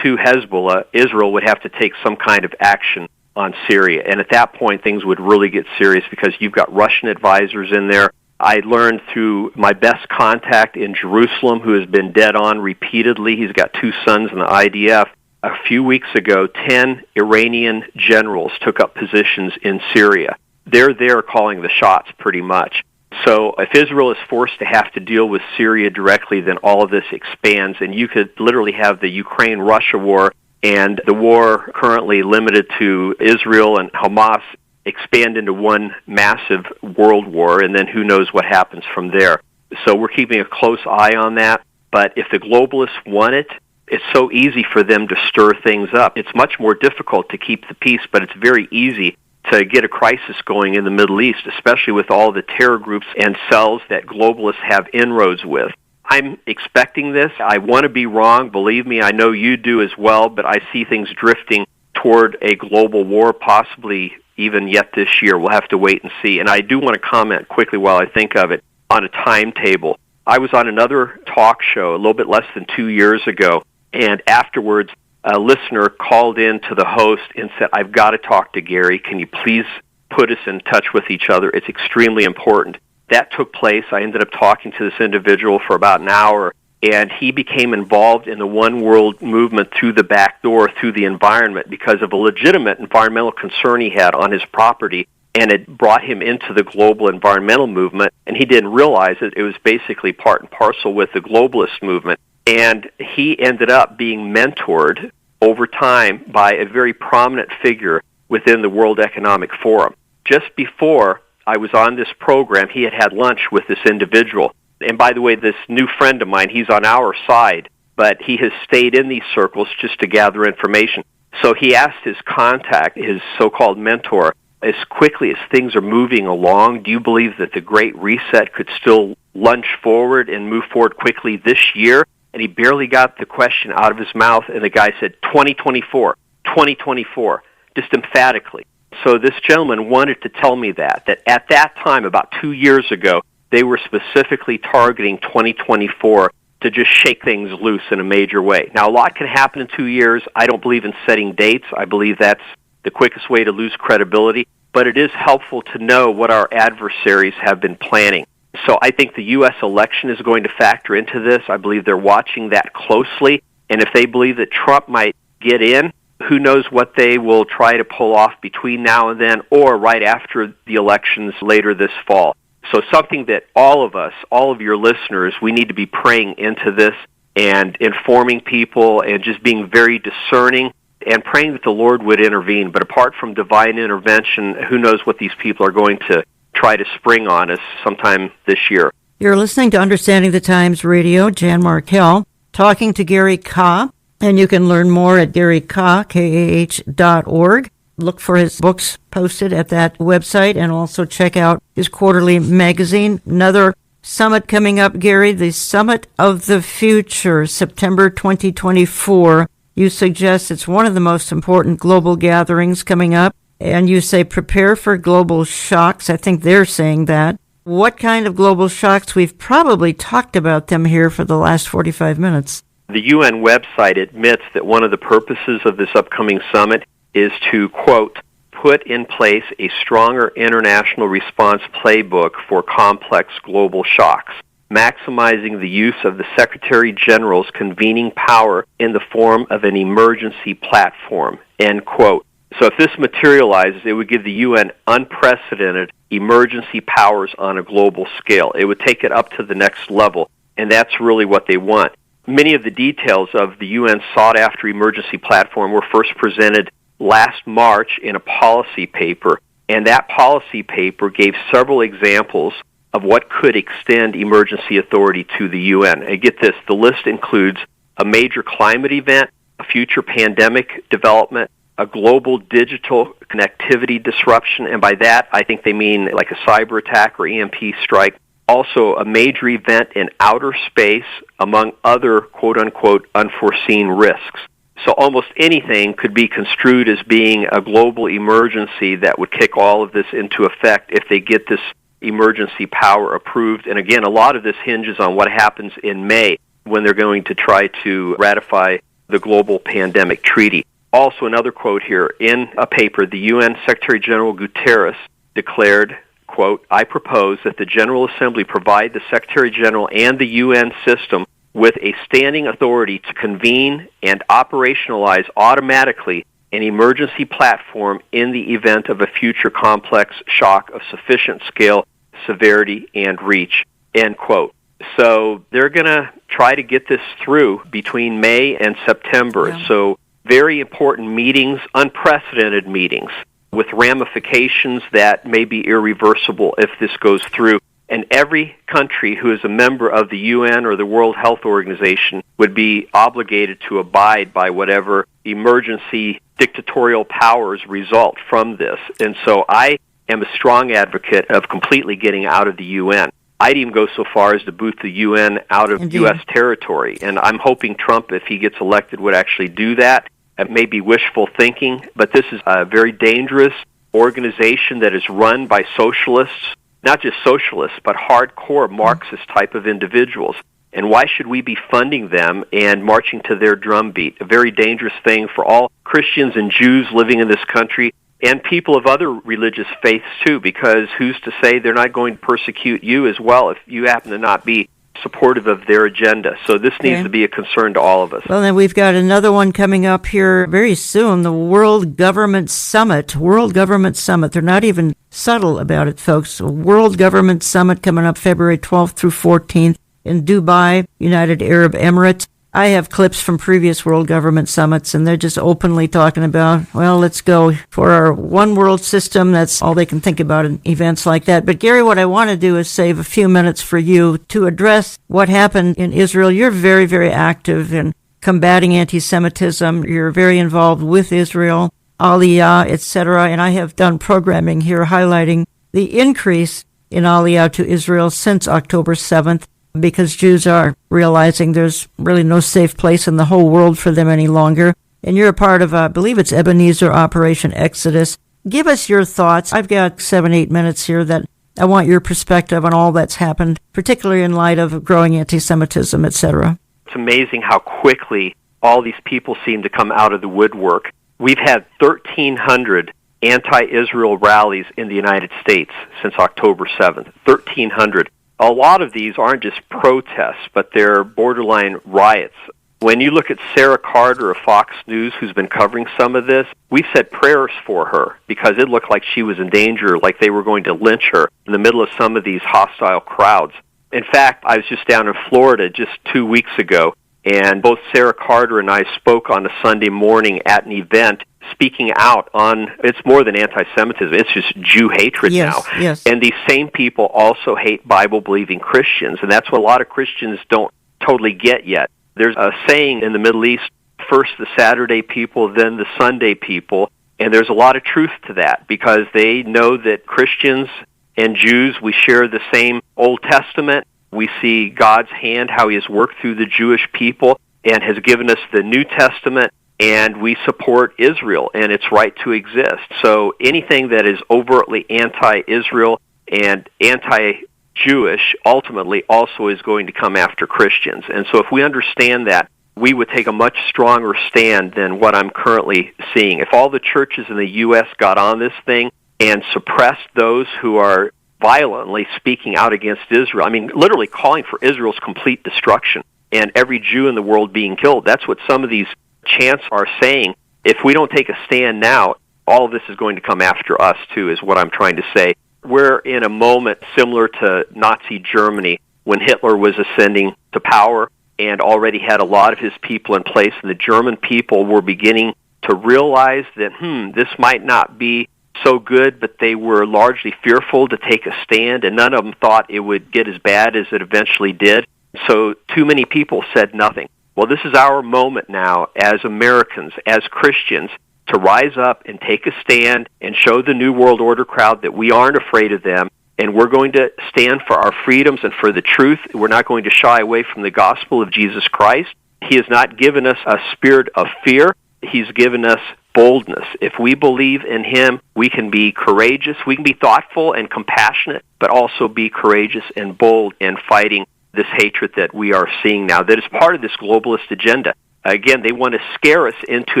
to Hezbollah, Israel would have to take some kind of action on Syria. And at that point, things would really get serious, because you've got Russian advisors in there. I learned through my best contact in Jerusalem, who has been dead on repeatedly. He's got 2 sons in the IDF. A few weeks ago, 10 Iranian generals took up positions in Syria. They're there calling the shots pretty much. So if Israel is forced to have to deal with Syria directly, then all of this expands, and you could literally have the Ukraine-Russia war and the war currently limited to Israel and Hamas expand into one massive world war, and then who knows what happens from there. So we're keeping a close eye on that. But if the globalists want it, it's so easy for them to stir things up. It's much more difficult to keep the peace, but it's very easy to get a crisis going in the Middle East, especially with all the terror groups and cells that globalists have inroads with. I'm expecting this. I want to be wrong. Believe me, I know you do as well, but I see things drifting toward a global war, possibly even yet this year. We'll have to wait and see. And I do want to comment quickly while I think of it on a timetable. I was on another talk show a little bit less than 2 years ago, and afterwards a listener called in to the host and said, "I've got to talk to Gary. Can you please put us in touch with each other? It's extremely important." That took place. I ended up talking to this individual for about an hour, and he became involved in the One World movement through the back door, through the environment, because of a legitimate environmental concern he had on his property, and it brought him into the global environmental movement, and he didn't realize it. It was basically part and parcel with the globalist movement. And he ended up being mentored over time by a very prominent figure within the World Economic Forum. Just before I was on this program, he had lunch with this individual. And by the way, this new friend of mine, he's on our side, but he has stayed in these circles just to gather information. So he asked his contact, his so-called mentor, as quickly as things are moving along, do you believe that the Great Reset could still lunge forward and move forward quickly this year? And he barely got the question out of his mouth, and the guy said, 2024, 2024, just emphatically. So this gentleman wanted to tell me that at that time, about 2 years ago, they were specifically targeting 2024 to just shake things loose in a major way. Now, a lot can happen in 2 years. I don't believe in setting dates. I believe that's the quickest way to lose credibility. But it is helpful to know what our adversaries have been planning. So I think the U.S. election is going to factor into this. I believe they're watching that closely. And if they believe that Trump might get in, who knows what they will try to pull off between now and then or right after the elections later this fall. So something that all of us, all of your listeners, we need to be praying into this and informing people and just being very discerning and praying that the Lord would intervene. But apart from divine intervention, who knows what these people are going to try to spring on us sometime this year. You're listening to Understanding the Times Radio. Jan Markell talking to Gary Kah, and you can learn more at GaryKah.org. Look for his books posted at that website, and also check out his quarterly magazine. Another summit coming up, Gary, the Summit of the Future, September 2024. You suggest it's one of the most important global gatherings coming up. And you say prepare for global shocks. I think they're saying that. What kind of global shocks? We've probably talked about them here for the last 45 minutes. The UN website admits that one of the purposes of this upcoming summit is to, quote, put in place a stronger international response playbook for complex global shocks, maximizing the use of the Secretary General's convening power in the form of an emergency platform, end quote. So if this materializes, it would give the UN unprecedented emergency powers on a global scale. It would take it up to the next level, and that's really what they want. Many of the details of the UN sought-after emergency platform were first presented last March in a policy paper, and that policy paper gave several examples of what could extend emergency authority to the UN. And get this, the list includes a major climate event, a future pandemic development, a global digital connectivity disruption, and by that I think they mean like a cyber attack or EMP strike, also a major event in outer space, among other quote-unquote unforeseen risks. So almost anything could be construed as being a global emergency that would kick all of this into effect if they get this emergency power approved. And again, a lot of this hinges on what happens in May when they're going to try to ratify the global pandemic treaty. Also, another quote here, in a paper, the UN Secretary General Guterres declared, quote, "I propose that the General Assembly provide the Secretary General and the UN system with a standing authority to convene and operationalize automatically an emergency platform in the event of a future complex shock of sufficient scale, severity, and reach," end quote. So they're going to try to get this through between May and September. Yeah. So very important meetings, unprecedented meetings, with ramifications that may be irreversible if this goes through. And every country who is a member of the UN or the World Health Organization would be obligated to abide by whatever emergency dictatorial powers result from this. And so I am a strong advocate of completely getting out of the UN. I'd even go so far as to boot the UN out of U.S. territory. And I'm hoping Trump, if he gets elected, would actually do that. It may be wishful thinking, but this is a very dangerous organization that is run by socialists, not just socialists, but hardcore Marxist type of individuals. And why should we be funding them and marching to their drumbeat? A very dangerous thing for all Christians and Jews living in this country, and people of other religious faiths too, because who's to say they're not going to persecute you as well if you happen to not be supportive of their agenda. So this needs to be a concern to all of us. Well, then we've got another one coming up here very soon, the World Government Summit. World Government Summit. They're not even subtle about it, folks. World Government Summit coming up February 12th through 14th in Dubai, United Arab Emirates. I have clips from previous World Government Summits, and they're just openly talking about, well, let's go for our one world system. That's all they can think about in events like that. But Gary, what I want to do is save a few minutes for you to address what happened in Israel. You're very, very active in combating anti-Semitism. You're very involved with Israel, Aliyah, etc. And I have done programming here highlighting the increase in Aliyah to Israel since October 7th. Because Jews are realizing there's really no safe place in the whole world for them any longer. And you're a part of, I believe it's Ebenezer Operation Exodus. Give us your thoughts. I've got 7-8 minutes here that I want your perspective on all that's happened, particularly in light of growing anti-Semitism, etc. It's amazing how quickly all these people seem to come out of the woodwork. We've had 1,300 anti-Israel rallies in the United States since October 7th. 1,300. A lot of these aren't just protests, but they're borderline riots. When you look at Sarah Carter of Fox News, who's been covering some of this, we've said prayers for her because it looked like she was in danger, like they were going to lynch her in the middle of some of these hostile crowds. In fact, I was just down in Florida just 2 weeks ago, and both Sarah Carter and I spoke on a Sunday morning at an event speaking out on, it's more than anti-Semitism, it's just Jew hatred now. Yes. And these same people also hate Bible-believing Christians, and that's what a lot of Christians don't totally get yet. There's a saying in the Middle East, first the Saturday people, then the Sunday people, and there's a lot of truth to that because they know that Christians and Jews, we share the same Old Testament. We see God's hand, how he has worked through the Jewish people and has given us the New Testament, and we support Israel and its right to exist. So anything that is overtly anti-Israel and anti-Jewish ultimately also is going to come after Christians. And so if we understand that, we would take a much stronger stand than what I'm currently seeing. If all the churches in the U.S. got on this thing and suppressed those who are violently speaking out against Israel, I mean, literally calling for Israel's complete destruction and every Jew in the world being killed, that's what some of these chants are saying. If we don't take a stand now, all of this is going to come after us too, is what I'm trying to say. We're in a moment similar to Nazi Germany when Hitler was ascending to power and already had a lot of his people in place, and the German people were beginning to realize that, this might not be so good, but they were largely fearful to take a stand, and none of them thought it would get as bad as it eventually did. So too many people said nothing. Well, this is our moment now as Americans, as Christians, to rise up and take a stand and show the New World Order crowd that we aren't afraid of them, and we're going to stand for our freedoms and for the truth. We're not going to shy away from the gospel of Jesus Christ. He has not given us a spirit of fear. He's given us boldness. If we believe in Him, we can be courageous, we can be thoughtful and compassionate, but also be courageous and bold in fighting this hatred that we are seeing now that is part of this globalist agenda. Again, they want to scare us into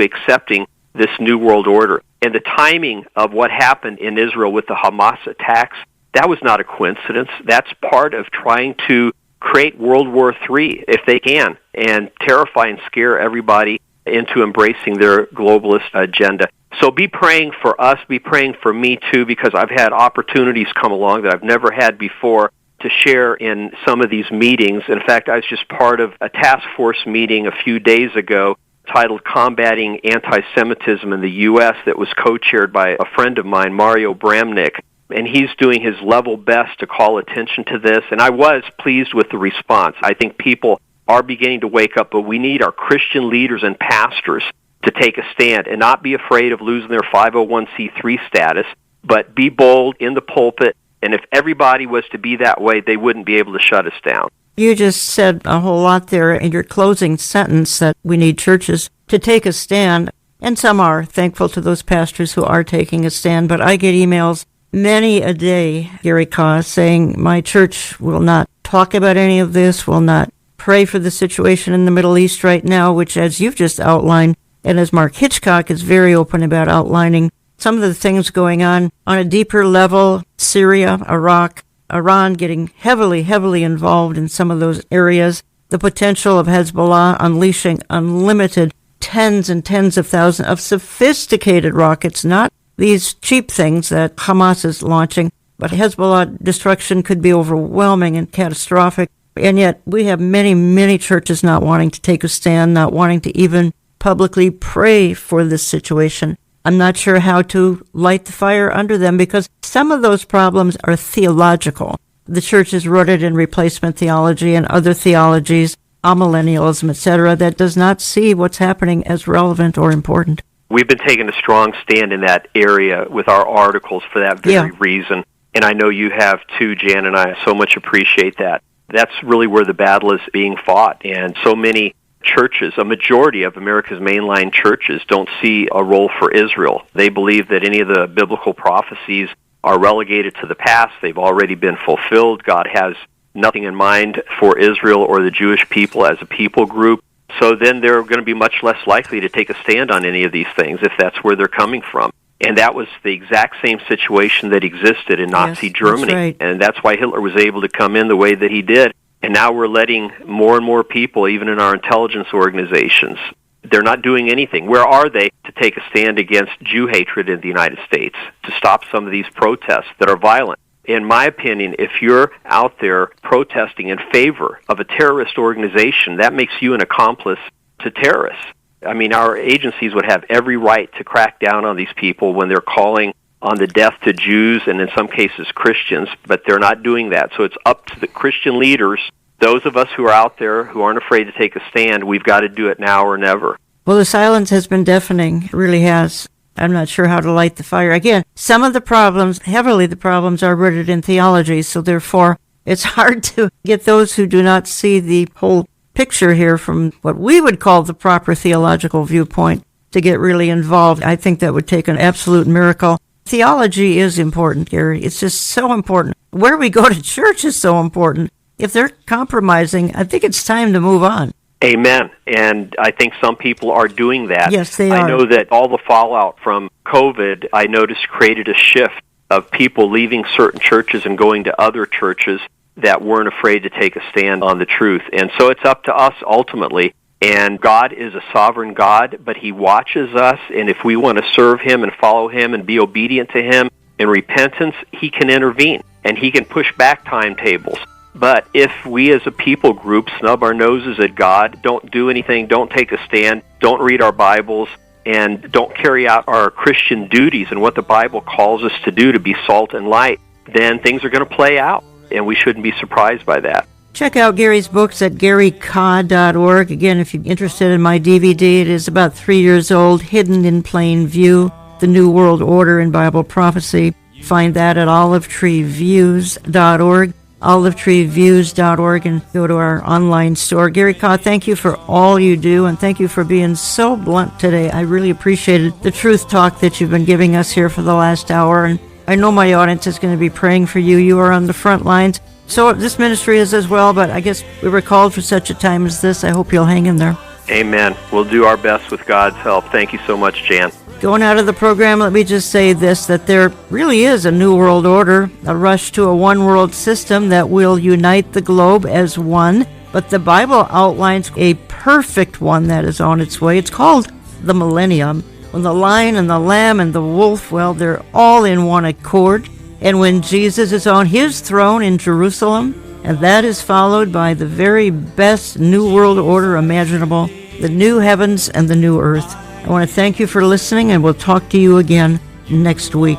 accepting this New World Order. And the timing of what happened in Israel with the Hamas attacks, that was not a coincidence. That's part of trying to create World War III, if they can, and terrify and scare everybody into embracing their globalist agenda. So be praying for us, be praying for me too, because I've had opportunities come along that I've never had before to share in some of these meetings. In fact, I was just part of a task force meeting a few days ago titled Combating Anti-Semitism in the U.S. that was co-chaired by a friend of mine, Mario Bramnick, and he's doing his level best to call attention to this, and I was pleased with the response. I think people are beginning to wake up, but we need our Christian leaders and pastors to take a stand and not be afraid of losing their 501c3 status, but be bold in the pulpit. And if everybody was to be that way, they wouldn't be able to shut us down. You just said a whole lot there in your closing sentence that we need churches to take a stand, and some are thankful to those pastors who are taking a stand, but I get emails many a day, Gary Kaw, saying my church will not talk about any of this, will not pray for the situation in the Middle East right now, which, as you've just outlined, and as Mark Hitchcock is very open about outlining, some of the things going on a deeper level, Syria, Iraq, Iran getting heavily involved in some of those areas, the potential of Hezbollah unleashing unlimited tens and tens of thousands of sophisticated rockets, not these cheap things that Hamas is launching, but Hezbollah destruction could be overwhelming and catastrophic. And yet we have many churches not wanting to take a stand, not wanting to even publicly pray for this situation. I'm not sure how to light the fire under them because some of those problems are theological. The church is rooted in replacement theology and other theologies, amillennialism, etc., that does not see what's happening as relevant or important. We've been taking a strong stand in that area with our articles for that very reason. And I know you have too, Jan, and I so much appreciate that. That's really where the battle is being fought. And so many churches, a majority of America's mainline churches, don't see a role for Israel. They believe that any of the biblical prophecies are relegated to the past. They've already been fulfilled. God has nothing in mind for Israel or the Jewish people as a people group. So then they're going to be much less likely to take a stand on any of these things if that's where they're coming from. And that was the exact same situation that existed in Nazi Germany. That's right. And that's why Hitler was able to come in the way that he did. And now we're letting more and more people, even in our intelligence organizations, they're not doing anything. Where are they to take a stand against Jew hatred in the United States, to stop some of these protests that are violent? In my opinion, if you're out there protesting in favor of a terrorist organization, that makes you an accomplice to terrorists. I mean, our agencies would have every right to crack down on these people when they're calling on the death to Jews and in some cases Christians, but they're not doing that. So it's up to the Christian leaders, those of us who are out there who aren't afraid to take a stand. We've got to do it now or never. Well, the silence has been deafening. It really has. I'm not sure how to light the fire. Again, some of the problems, heavily the problems, are rooted in theology, so therefore it's hard to get those who do not see the whole picture here from what we would call the proper theological viewpoint to get really involved. I think that would take an absolute miracle. Theology is important, Gary. It's just so important. Where we go to church is so important. If they're compromising, I think it's time to move on. Amen. And I think some people are doing that. Yes, they are. I know that all the fallout from COVID, I noticed, created a shift of people leaving certain churches and going to other churches that weren't afraid to take a stand on the truth. And so it's up to us ultimately. And God is a sovereign God, but He watches us. And if we want to serve Him and follow Him and be obedient to Him in repentance, He can intervene and He can push back timetables. But if we as a people group snub our noses at God, don't do anything, don't take a stand, don't read our Bibles, and don't carry out our Christian duties and what the Bible calls us to do to be salt and light, then things are going to play out, and we shouldn't be surprised by that. Check out Gary's books at garyka.org. Again, if you're interested in my DVD, it is about 3 years old, Hidden in Plain View, The New World Order in Bible Prophecy. Find that at olivetreeviews.org, olivetreeviews.org, and go to our online store. Gary Ka, thank you for all you do, and thank you for being so blunt today. I really appreciated the truth talk that you've been giving us here for the last hour, and I know my audience is going to be praying for you. You are on the front lines. So this ministry is as well, but I guess we were called for such a time as this. I hope you'll hang in there. Amen. We'll do our best with God's help. Thank you so much, Jan. Going out of the program, let me just say this, that there really is a new world order, a rush to a one-world system that will unite the globe as one. But the Bible outlines a perfect one that is on its way. It's called the millennium. When the lion and the lamb and the wolf, well, they're all in one accord. And when Jesus is on his throne in Jerusalem, and that is followed by the very best new world order imaginable, the new heavens and the new earth. I want to thank you for listening, and we'll talk to you again next week.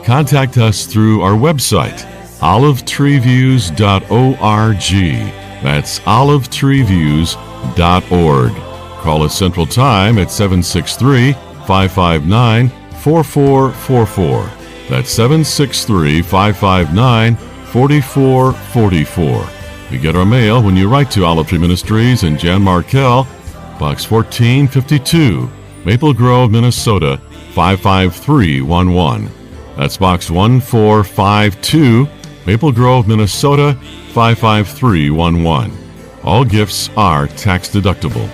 Contact us through our website, olivetreeviews.org. That's olivetreeviews.org. Call us Central Time at 763-559-4444. That's 763-559-4444. You get our mail when you write to Olive Tree Ministries and Jan Markell, Box 1452, Maple Grove, Minnesota, 55311. That's Box 1452, Maple Grove, Minnesota, 55311. All gifts are tax deductible.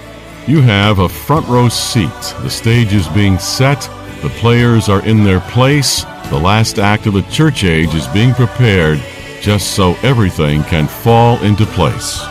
You have a front row seat. The stage is being set. The players are in their place. The last act of the church age is being prepared just so everything can fall into place.